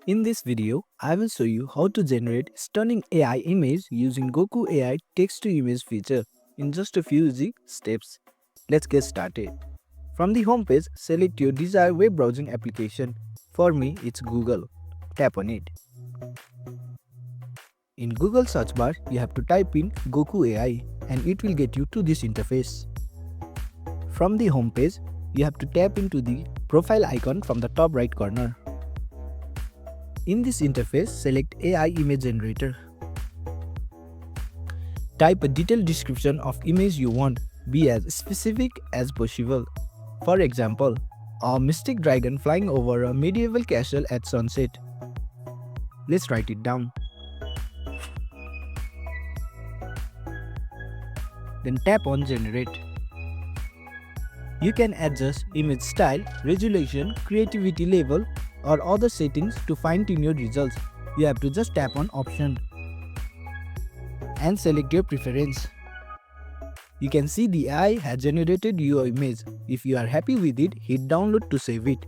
In this video, I will show you how to generate stunning AI image using Goku AI text-to-image feature in just a few easy steps. Let's get started. From the home page, select your desired web browsing application. For me, it's Google. Tap on it. In Google search bar, you have to type in Goku AI and it will get you to this interface. From the home page, you have to tap into the profile icon from the top right corner. In this interface, select AI image generator. Type a detailed description of image you want, be as specific as possible. For example, a mystic dragon flying over a medieval castle at sunset. Let's write it down. Then tap on generate. You can adjust image style, resolution, creativity level or other settings to fine-tune your results. You have to just tap on option and select your preference. You can see the AI has generated your image. If you are happy with it, hit download to save it.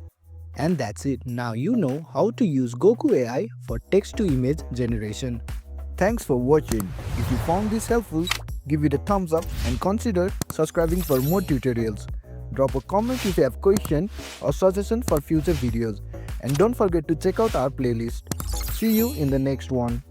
And that's it. Now you know how to use Goku AI for text-to-image generation. Thanks for watching. If you found this helpful, give it a thumbs up and consider subscribing for more tutorials. Drop a comment if you have questions or suggestions for future videos. And don't forget to check out our playlist. See you in the next one.